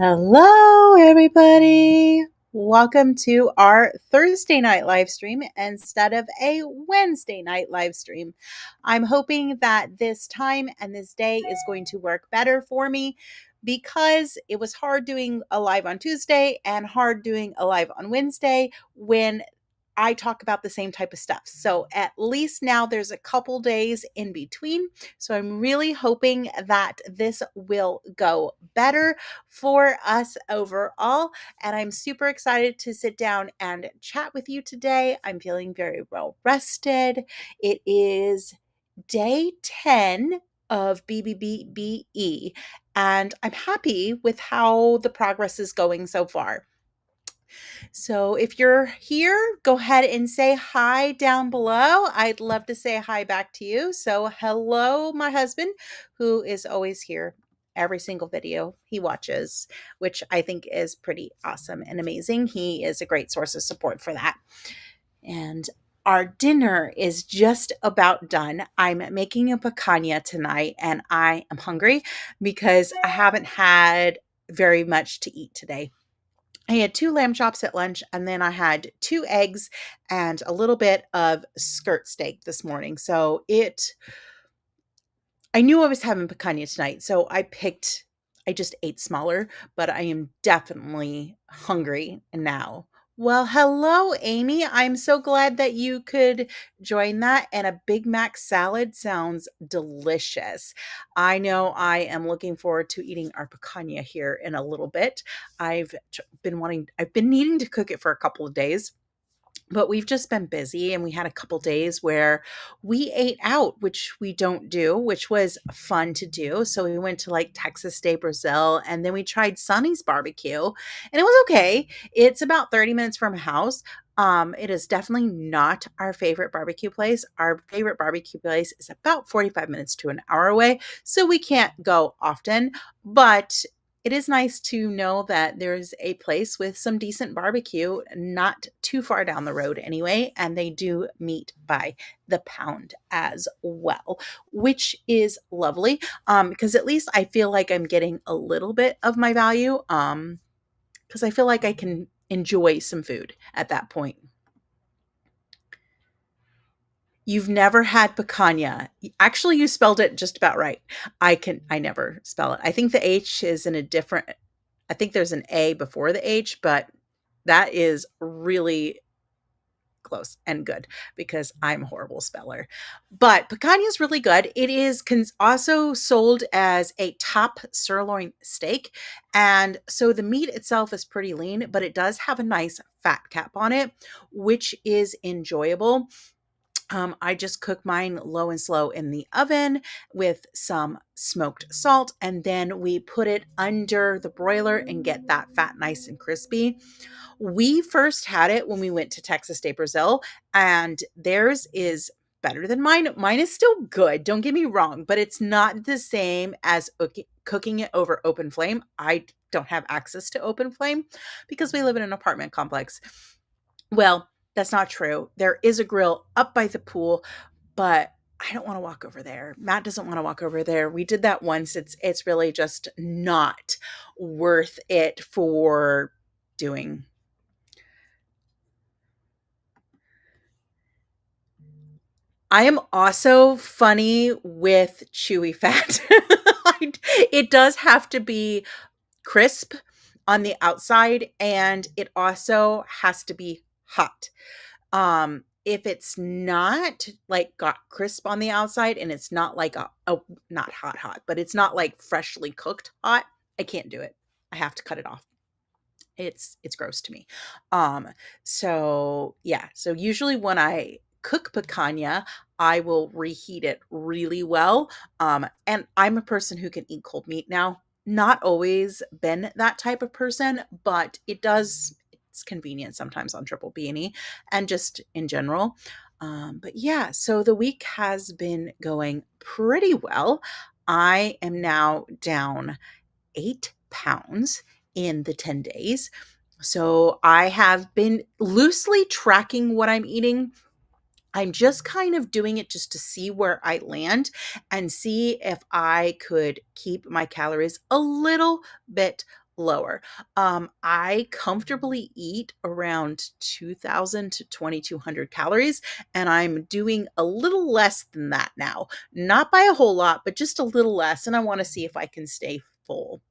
Hello, everybody. Welcome to our Thursday night live stream instead of a Wednesday night live stream. I'm hoping that this time and this day is going to work better for me because it was hard doing a live on Tuesday and hard doing a live on Wednesday when I talk about the same type of stuff. So at least now there's a couple days in between. So I'm really hoping that this will go better for us overall. And I'm super excited to sit down and chat with you today. I'm feeling very well rested. It is day 10 of BBBE, and I'm happy with how the progress is going so far. So if you're here, go ahead and say hi down below. I'd love to say hi back to you. So hello, my husband, who is always here every single video he watches, which I think is pretty awesome and amazing. He is a great source of support for that. And our dinner is just about done. I'm making a picanha tonight and I am hungry because I haven't had very much to eat today. I had 2 lamb chops at lunch, and then I had 2 eggs and a little bit of skirt steak this morning. So I knew I was having picanha tonight, so I just ate smaller, but I am definitely hungry now. Well, hello, Amy. I'm so glad that you could join that. And a Big Mac salad sounds delicious. I know I am looking forward to eating our picanha here in a little bit. I've been needing to cook it for a couple of days, but we've just been busy and we had a couple days where we ate out, which we don't do, which was fun to do. So we went to like Texas de Brazil and then we tried Sonny's barbecue and it was okay. It's about 30 minutes from a house. It is definitely not our favorite barbecue place. Our favorite barbecue place is about 45 minutes to an hour away. So we can't go often, but it is nice to know that there's a place with some decent barbecue not too far down the road anyway, and they do meat by the pound as well, which is lovely, because at least I feel like I'm getting a little bit of my value, because I feel like I can enjoy some food at that point. You've never had picanha. Actually, you spelled it just about right. I never spell it. I think the H is in a different, I think there's an A before the H, but that is really close and good because I'm a horrible speller. But picanha is really good. It is also sold as a top sirloin steak. And so the meat itself is pretty lean, but it does have a nice fat cap on it, which is enjoyable. I just cook mine low and slow in the oven with some smoked salt, and then we put it under the broiler and get that fat nice and crispy. We first had it when we went to Texas de Brazil, and theirs is better than mine. Mine is still good, don't get me wrong, but it's not the same as cooking it over open flame. I don't have access to open flame because we live in an apartment complex. Well, that's not true. There is a grill up by the pool, but I don't want to walk over there. Matt doesn't want to walk over there. We did that once. It's really just not worth it for doing. I am also funny with chewy fat. It does have to be crisp on the outside and it also has to be hot. If it's not like got crisp on the outside and it's not like not hot, but it's not like freshly cooked hot, I can't do it. I have to cut it off. It's gross to me. So yeah, so usually when I cook picanha, I will reheat it really well. And I'm a person who can eat cold meat now. Not always been that type of person, but it's convenient sometimes on Triple B&E and just in general. But yeah, so the week has been going pretty well. I am now down 8 pounds in the 10 days. So I have been loosely tracking what I'm eating. I'm just kind of doing it just to see where I land and see if I could keep my calories a little bit lower. I comfortably eat around 2,000 to 2,200 calories, and I'm doing a little less than that now. Not by a whole lot, but just a little less, and I wanna see if I can stay full.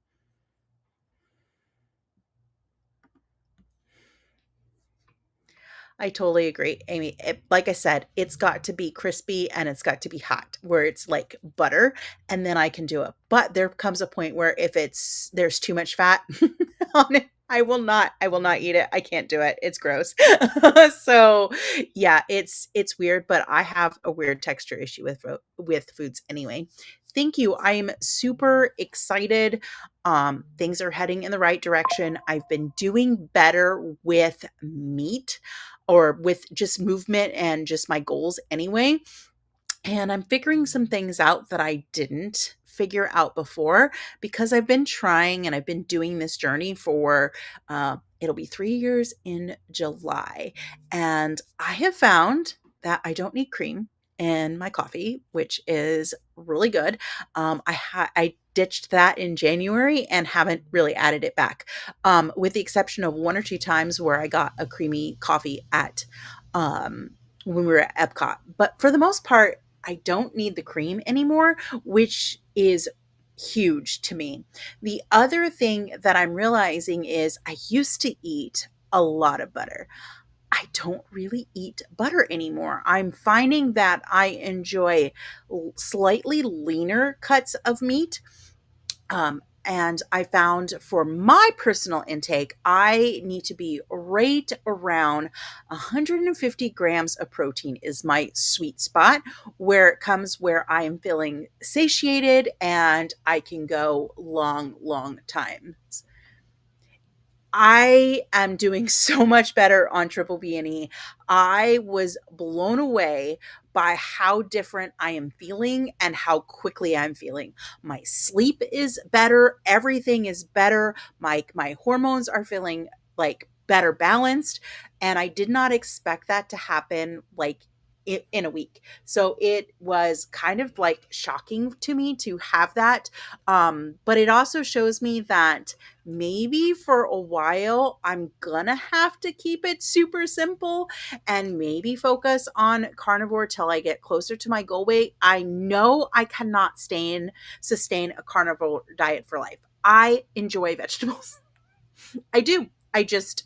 I totally agree, Amy. Like I said, it's got to be crispy and it's got to be hot, where it's like butter, and then I can do it. But there comes a point where if there's too much fat on it, I will not eat it. I can't do it. It's gross. So yeah, it's weird, but I have a weird texture issue with foods anyway. Thank you. I'm super excited. Things are heading in the right direction. I've been doing better with meat or with just movement and just my goals anyway. And I'm figuring some things out that I didn't figure out before because I've been trying and I've been doing this journey for, it'll be 3 years in July. And I have found that I don't need cream in my coffee, which is really good. I ditched that in January and haven't really added it back, with the exception of one or two times where I got a creamy coffee at when we were at Epcot. But for the most part, I don't need the cream anymore, which is huge to me. The other thing that I'm realizing is I used to eat a lot of butter. I don't really eat butter anymore. I'm finding that I enjoy slightly leaner cuts of meat, and I found for my personal intake, I need to be right around 150 grams of protein is my sweet spot, where it comes where I am feeling satiated and I can go long, long times. I am doing so much better on Triple B and E. I was blown away by how different I am feeling and how quickly I'm feeling. My sleep is better, everything is better. My hormones are feeling like better balanced, and I did not expect that to happen like in a week. So it was kind of like shocking to me to have that. But it also shows me that maybe for a while I'm gonna have to keep it super simple and maybe focus on carnivore till I get closer to my goal weight. I know I cannot sustain a carnivore diet for life. I enjoy vegetables. I do. I just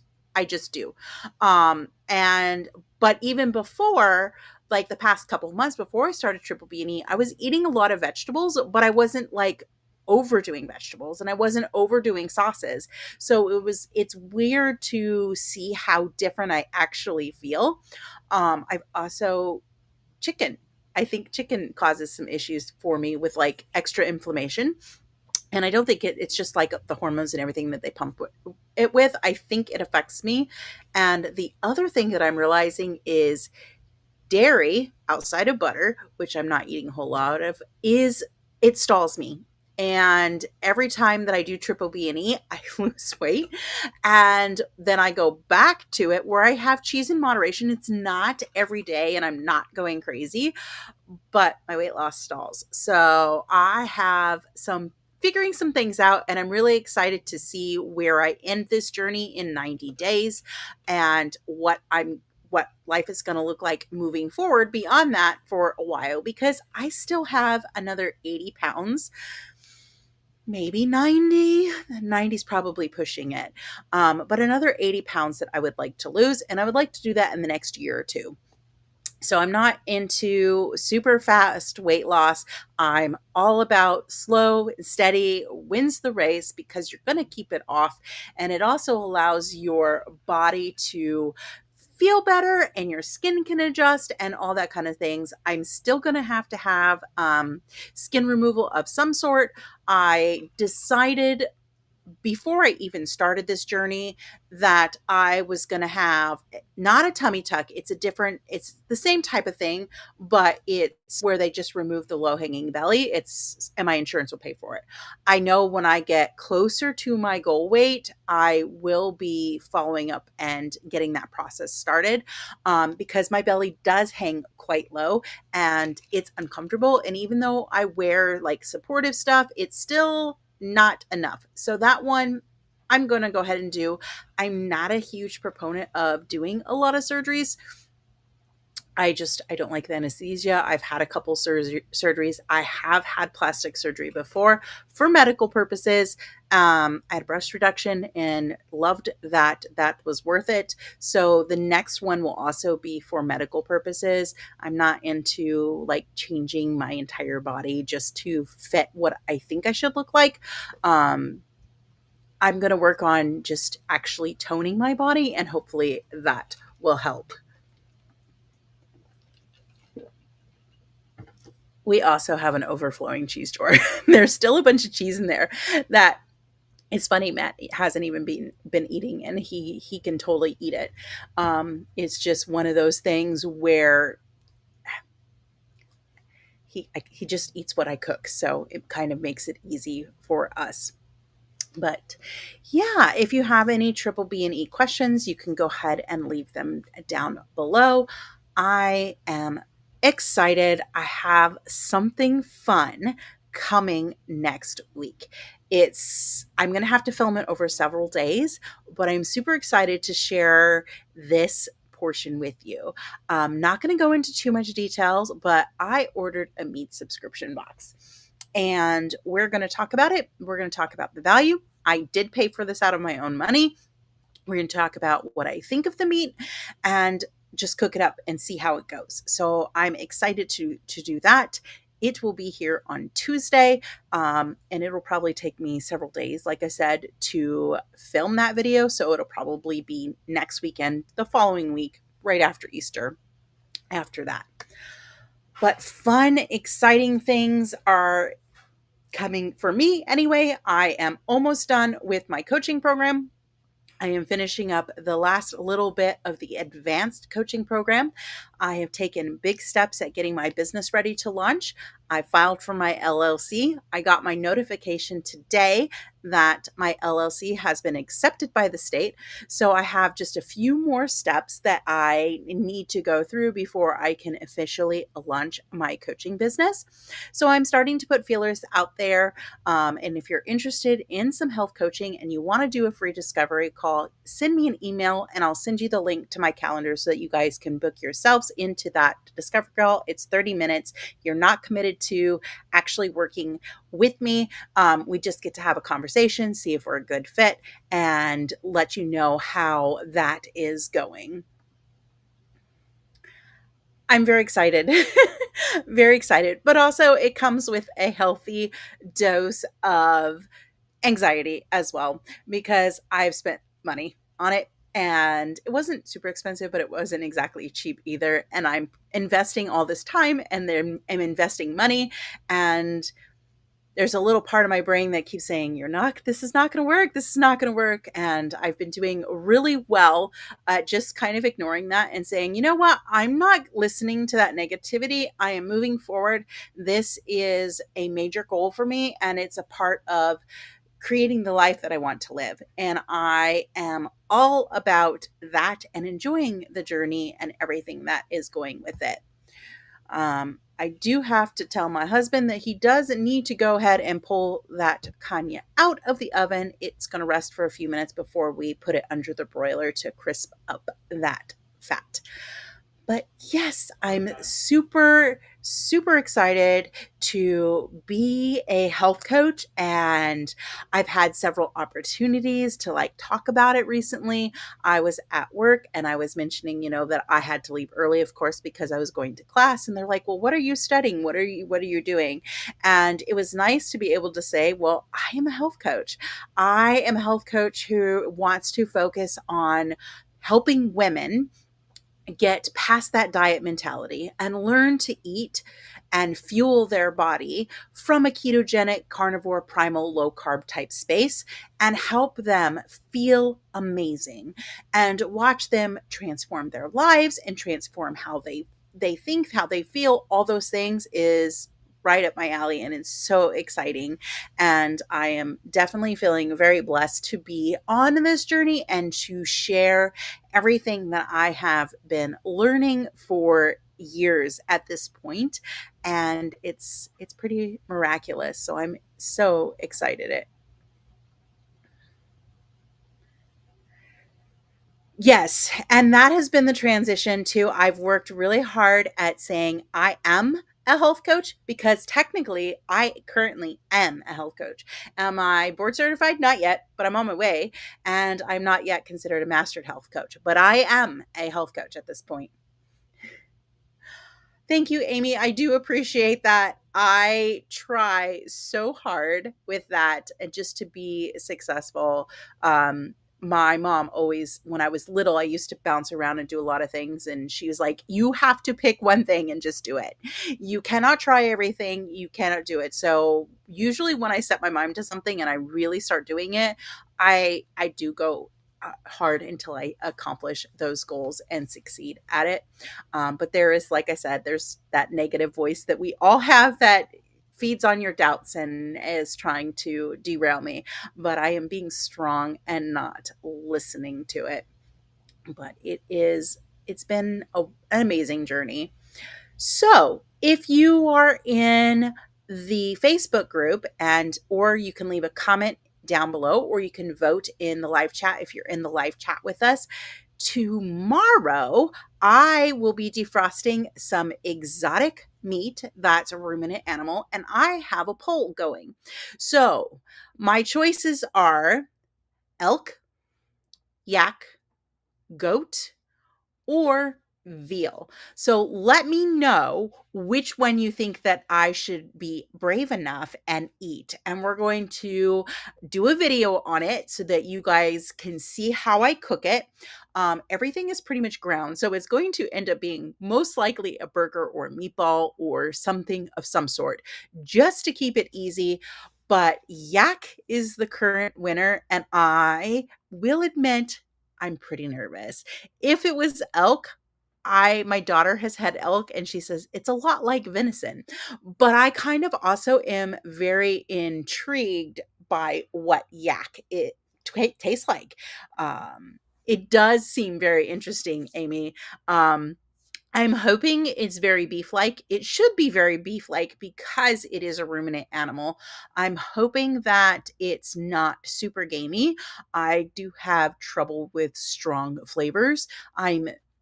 do. And but even before, like the past couple of months before I started Triple B and E, I was eating a lot of vegetables, but I wasn't like overdoing vegetables and I wasn't overdoing sauces. So it's weird to see how different I actually feel. I've also chicken. I think chicken causes some issues for me with like extra inflammation. And I don't think it's just like the hormones and everything that they pump it with. I think it affects me. And the other thing that I'm realizing is dairy outside of butter, which I'm not eating a whole lot of, is it stalls me. And every time that I do Triple B and E, I lose weight. And then I go back to it where I have cheese in moderation. It's not every day and I'm not going crazy, but my weight loss stalls. So I have some figuring some things out and I'm really excited to see where I end this journey in 90 days and what life is going to look like moving forward beyond that for a while, because I still have another 80 pounds, maybe 90. 90 is probably pushing it, but another 80 pounds that I would like to lose, and I would like to do that in the next year or two. So I'm not into super fast weight loss. I'm all about slow, steady wins the race because you're going to keep it off. And it also allows your body to feel better and your skin can adjust and all that kind of things. I'm still going to have skin removal of some sort. I decided before I even started this journey that I was going to have not a tummy tuck. It's the same type of thing, but it's where they just remove the low hanging belly. And my insurance will pay for it. I know when I get closer to my goal weight, I will be following up and getting that process started, because my belly does hang quite low and it's uncomfortable. And even though I wear like supportive stuff, it's still not enough. So that one I'm going to go ahead and do. I'm not a huge proponent of doing a lot of surgeries. I don't like the anesthesia. I've had a couple surgeries. I have had plastic surgery before for medical purposes. I had breast reduction and loved that. That was worth it. So the next one will also be for medical purposes. I'm not into like changing my entire body just to fit what I think I should look like. I'm going to work on just actually toning my body, and hopefully that will help. We also have an overflowing cheese drawer. There's still a bunch of cheese in there that it's funny. Matt hasn't even been eating, and he can totally eat it. It's just one of those things where he just eats what I cook, so it kind of makes it easy for us. But yeah, if you have any triple B and E questions, you can go ahead and leave them down below. I am excited. I have something fun coming next week. I'm going to have to film it over several days, but I'm super excited to share this portion with you. I'm not going to go into too much details, but I ordered a meat subscription box and we're going to talk about it. We're going to talk about the value. I did pay for this out of my own money. We're going to talk about what I think of the meat and just cook it up and see how it goes. So I'm excited to do that. It will be here on Tuesday, and it'll probably take me several days, like I said, to film that video. So it'll probably be next weekend, the following week, right after Easter, after that. But fun, exciting things are coming for me anyway. I am almost done with my coaching program. I am finishing up the last little bit of the advanced coaching program. I have taken big steps at getting my business ready to launch. I filed for my LLC. I got my notification today that my LLC has been accepted by the state. So I have just a few more steps that I need to go through before I can officially launch my coaching business. So I'm starting to put feelers out there. And if you're interested in some health coaching and you want to do a free discovery call, send me an email and I'll send you the link to my calendar so that you guys can book yourselves into that discovery call. It's 30 minutes. You're not committed to actually working with me. We just get to have a conversation, see if we're a good fit, and let you know how that is going. I'm very excited, very excited, but also it comes with a healthy dose of anxiety as well, because I've spent money on it and it wasn't super expensive, but it wasn't exactly cheap either. And I'm investing all this time and then I'm investing money, and there's a little part of my brain that keeps saying, this is not going to work. This is not going to work. And I've been doing really well at just kind of ignoring that and saying, you know what? I'm not listening to that negativity. I am moving forward. This is a major goal for me. And it's a part of creating the life that I want to live. And I am all about that and enjoying the journey and everything that is going with it. I do have to tell my husband that he does need to go ahead and pull that kanya out of the oven. It's going to rest for a few minutes before we put it under the broiler to crisp up that fat. But yes, I'm super, super excited to be a health coach. And I've had several opportunities to like talk about it recently. I was at work and I was mentioning, that I had to leave early, of course, because I was going to class. And they're like, well, what are you studying? What are you doing? And it was nice to be able to say, well, I am a health coach. I am a health coach who wants to focus on helping women get past that diet mentality and learn to eat and fuel their body from a ketogenic, carnivore, primal, low carb type space and help them feel amazing and watch them transform their lives and transform how they think, how they feel. All those things is right up my alley, and it's so exciting. And I am definitely feeling very blessed to be on this journey and to share everything that I have been learning for years at this point. And it's pretty miraculous. So I'm so excited. Yes, and that has been the transition too. I've worked really hard at saying I am a health coach because technically I currently am a health coach. Am I board certified? Not yet, but I'm on my way. And I'm not yet considered a mastered health coach, but I am a health coach at this point. Thank you, Amy. I do appreciate that. I try so hard with that and just to be successful. My mom always, when I was little, I used to bounce around and do a lot of things. And she was like, you have to pick one thing and just do it. You cannot try everything. You cannot do it. So usually when I set my mind to something and I really start doing it, I do go hard until I accomplish those goals and succeed at it. But there is, like I said, there's that negative voice that we all have that feeds on your doubts and is trying to derail me. But I am being strong and not listening to it. But it's been an amazing journey. So, if you are in the Facebook group and or you can leave a comment down below or you can vote in the live chat if you're in the live chat with us. Tomorrow, I will be defrosting some exotic meat that's a ruminant animal and I have a poll going. So, my choices are elk, yak, goat, or veal. So let me know which one you think that I should be brave enough and eat. And we're going to do a video on it so that you guys can see how I cook it. Everything is pretty much ground. So it's going to end up being most likely a burger or a meatball or something of some sort, just to keep it easy. But yak is the current winner. And I will admit, I'm pretty nervous. If it was elk, my daughter has had elk and she says it's a lot like venison. But I kind of also am very intrigued by what yak it tastes like. It does seem very interesting, Amy. I'm hoping it's very beef-like. It should be very beef-like because it is a ruminant animal. I'm hoping that it's not super gamey. I do have trouble with strong flavors.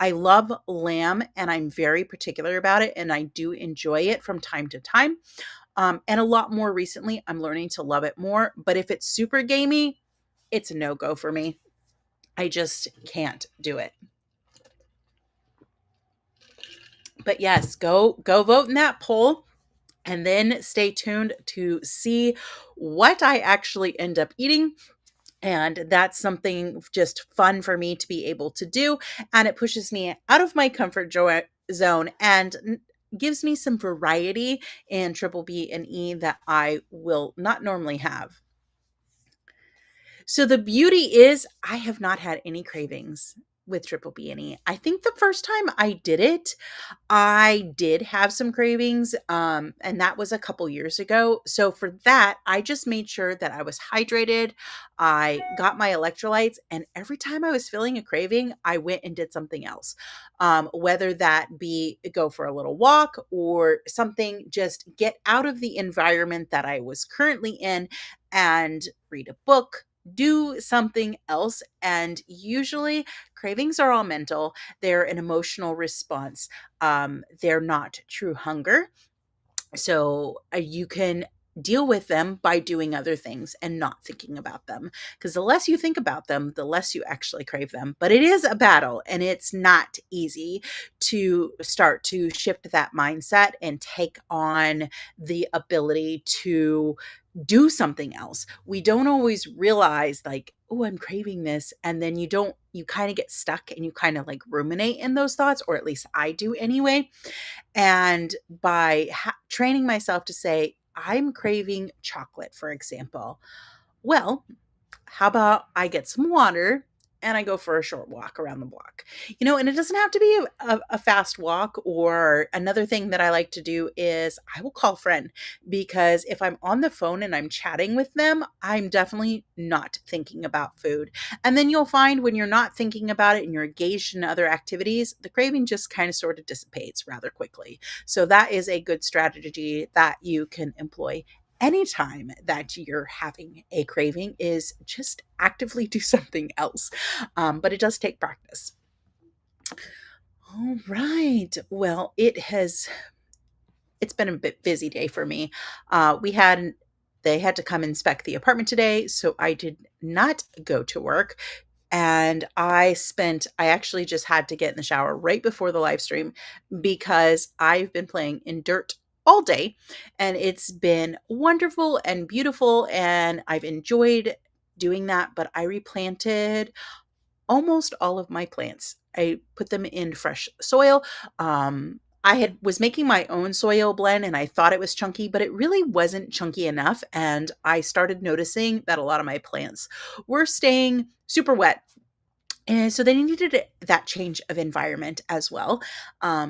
I love lamb and I'm very particular about it and I do enjoy it from time to time. And a lot more recently, I'm learning to love it more. But if it's super gamey, it's a no-go for me. I just can't do it. But yes, go vote in that poll and then stay tuned to see what I actually end up eating. And that's something just fun for me to be able to do. And it pushes me out of my comfort zone and gives me some variety in triple B and E that I will not normally have. So the beauty is I have not had any cravings with triple B and E. I think the first time I did it, I did have some cravings, and that was a couple years ago. So for that, I just made sure that I was hydrated. I got my electrolytes, and every time I was feeling a craving, I went and did something else. Whether that be go for a little walk or something, just get out of the environment that I was currently in and read a book, do something else. And usually cravings are all mental. They're an emotional response. They're not true hunger. So you can deal with them by doing other things and not thinking about them. Because the less you think about them, the less you actually crave them. But it is a battle and it's not easy to start to shift that mindset and take on the ability to do something else. We don't always realize, like, oh, I'm craving this. And then you kind of get stuck and you kind of like ruminate in those thoughts, or at least I do anyway. And by training myself to say, I'm craving chocolate, for example. Well, how about I get some water and I go for a short walk around the block? And it doesn't have to be a fast walk. Or another thing that I like to do is I will call a friend, because if I'm on the phone and I'm chatting with them, I'm definitely not thinking about food. And then you'll find when you're not thinking about it and you're engaged in other activities, the craving just kind of sort of dissipates rather quickly. So that is a good strategy that you can employ. anytime that you're having a craving is just actively do something else. But it does take practice. All right. Well, it's been a bit busy day for me. We had They had to come inspect the apartment today, so I did not go to work. And I actually just had to get in the shower right before the live stream because I've been playing in dirt all day and it's been wonderful and beautiful and I've enjoyed doing that. But I replanted almost all of my plants. I put them in fresh soil. I had was making my own soil blend and I thought it was chunky, but it really wasn't chunky enough. And I started noticing that a lot of my plants were staying super wet, and so they needed that change of environment as well,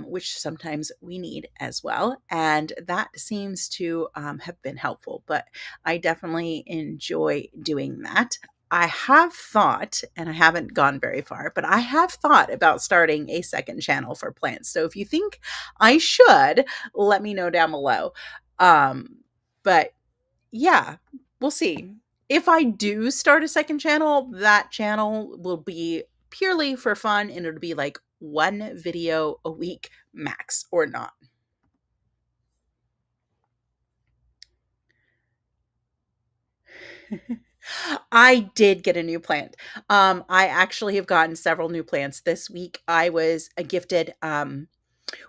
which sometimes we need as well. And that seems to have been helpful. But I definitely enjoy doing that. I have thought, and I haven't gone very far, but I have thought about starting a second channel for plants. So if you think I should, let me know down below. But yeah, we'll see. If I do start a second channel, that channel will be purely for fun and it'll be like one video a week max or not. I did get a new plant. I actually have gotten several new plants this week. I was gifted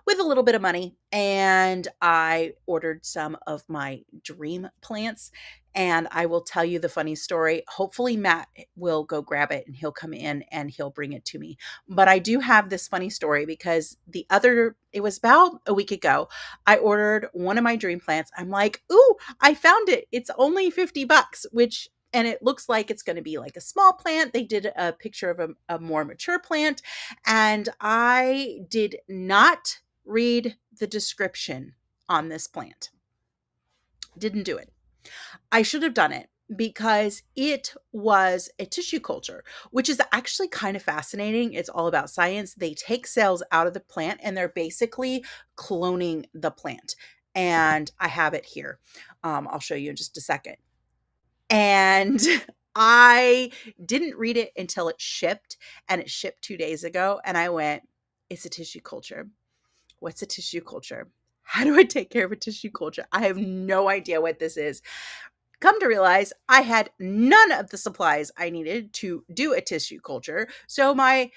with a little bit of money and I ordered some of my dream plants. And I will tell you the funny story. Hopefully, Matt will go grab it and he'll come in and he'll bring it to me. But I do have this funny story because it was about a week ago, I ordered one of my dream plants. I'm like, ooh, I found it. It's only $50, and it looks like it's going to be like a small plant. They did a picture of a more mature plant, and I did not read the description on this plant. Didn't do it. I should have done it because it was a tissue culture, which is actually kind of fascinating. It's all about science. They take cells out of the plant and they're basically cloning the plant. And I have it here. I'll show you in just a second. And I didn't read it until it shipped, and it shipped 2 days ago. And I went, it's a tissue culture. What's a tissue culture? How do I take care of a tissue culture? I have no idea what this is. Come to realize I had none of the supplies I needed to do a tissue culture. So my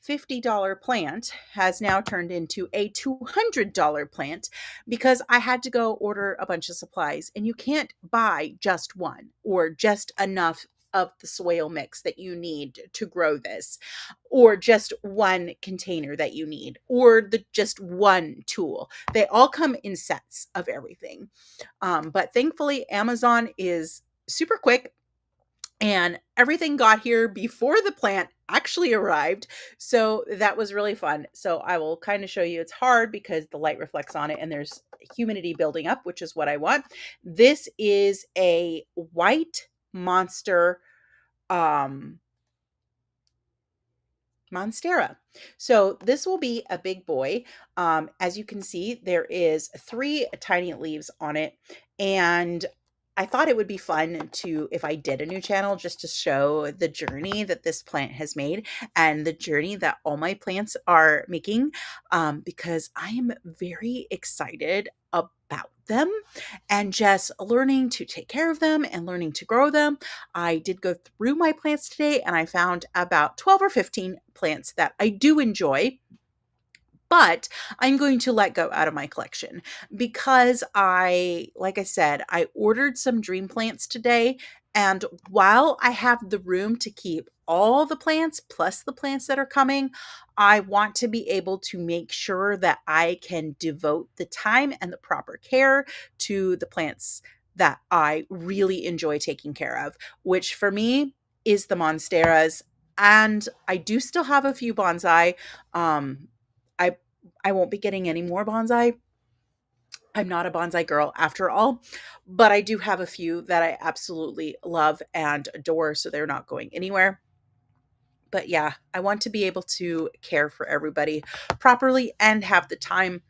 $50 plant has now turned into a $200 plant because I had to go order a bunch of supplies, and you can't buy just one or just enough of the soil mix that you need to grow this, or just one container that you need, or just one tool. They all come in sets of everything. But thankfully, Amazon is super quick and everything got here before the plant actually arrived. So that was really fun. So I will kind of show you. It's hard because the light reflects on it and there's humidity building up, which is what I want. This is a white monster um Monstera. So this will be a big boy. As you can see, there is 3 tiny leaves on it. And I thought it would be fun to, if I did a new channel, just to show the journey that this plant has made and the journey that all my plants are making, because I am very excited about them and just learning to take care of them and learning to grow them. I did go through my plants today and I found about 12 or 15 plants that I do enjoy, but I'm going to let go out of my collection because like I said, I ordered some dream plants today. And while I have the room to keep all the plants plus the plants that are coming, I want to be able to make sure that I can devote the time and the proper care to the plants that I really enjoy taking care of, which for me is the monsteras. And I do still have a few bonsai. I I won't be getting any more bonsai. I'm not a bonsai girl after all, but I do have a few that I absolutely love and adore, so they're not going anywhere. But yeah, I want to be able to care for everybody properly and have the time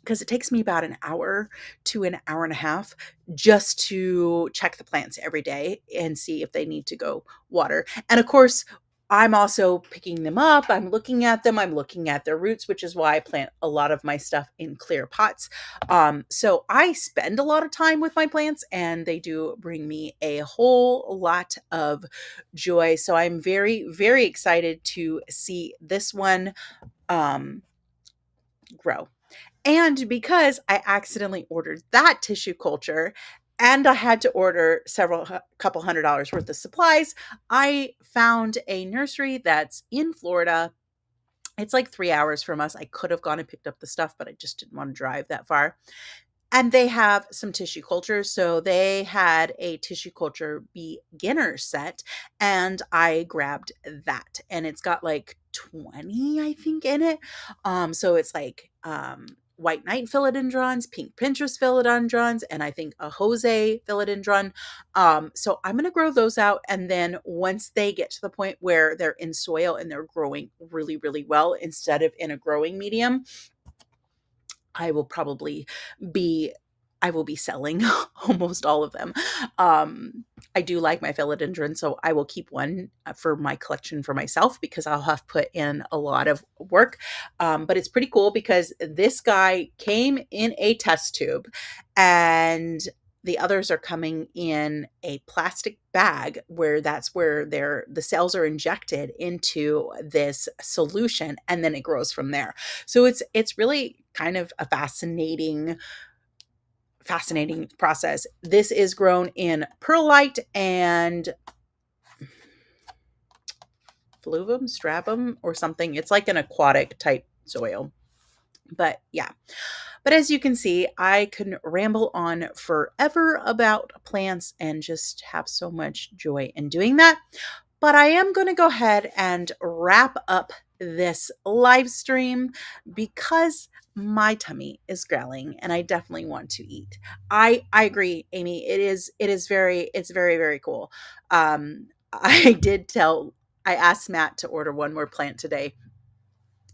because it takes me about an hour to an hour and a half just to check the plants every day and see if they need to go water. And of course, I'm also picking them up. I'm looking at them. I'm looking at their roots, which is why I plant a lot of my stuff in clear pots. So I spend a lot of time with my plants, and they do bring me a whole lot of joy. So I'm very, very excited to see this one um, grow. And because I accidentally ordered that tissue culture and I had to order couple $100 worth of supplies, I found a nursery that's in Florida. It's like 3 hours from us. I could have gone and picked up the stuff, but I just didn't want to drive that far. And they have some tissue cultures. So they had a tissue culture beginner set, and I grabbed that. And it's got like 20, I think, in it. So it's like white knight philodendrons, pink Pinterest philodendrons, and I think a Jose philodendron. So I'm going to grow those out. And then once they get to the point where they're in soil and they're growing really, really well instead of in a growing medium, I will probably be I will be selling almost all of them. I do like my philodendron, so I will keep one for my collection for myself because I'll have put in a lot of work. But it's pretty cool because this guy came in a test tube, and the others are coming in a plastic bag where that's where the cells are injected into this solution, and then it grows from there. So it's really kind of a fascinating process. This is grown in perlite and fluvium, strabum, or something. It's like an aquatic type soil. But yeah. But as you can see, I can ramble on forever about plants and just have so much joy in doing that. But I am going to go ahead and wrap up this live stream because my tummy is growling and I definitely want to eat. I agree, Amy. It's very, very cool. I did tell I asked Matt to order one more plant today,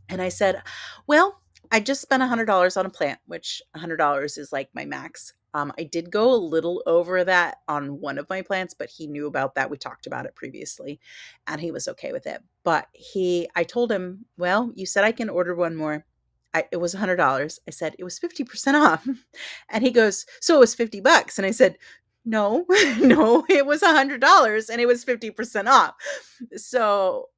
and I said, well, I just spent $100 on a plant, which $100 is like my max. I did go a little over that on one of my plants, but he knew about that. We talked about it previously and he was okay with it. But I told him, well, you said I can order one more. It was $100. I said it was 50% off. And he goes, so it was $50. And I said, no, no, it was $100 and it was 50% off. So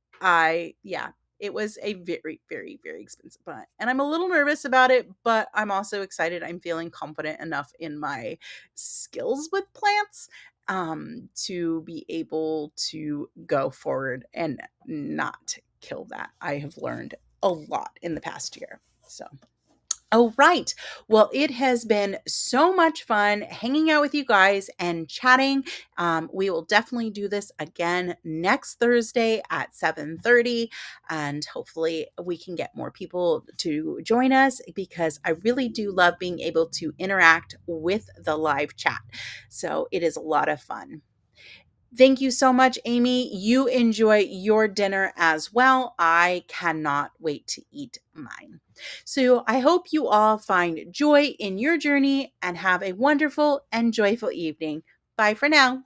yeah, it was a very, very, very expensive plant. And I'm a little nervous about it, but I'm also excited. I'm feeling confident enough in my skills with plants to be able to go forward and not kill that. I have learned a lot in the past year. So oh, right. Well, it has been so much fun hanging out with you guys and chatting. We will definitely do this again next Thursday at 7:30, and hopefully we can get more people to join us because I really do love being able to interact with the live chat. So it is a lot of fun. Thank you so much, Amy. You enjoy your dinner as well. I cannot wait to eat mine. So I hope you all find joy in your journey and have a wonderful and joyful evening. Bye for now.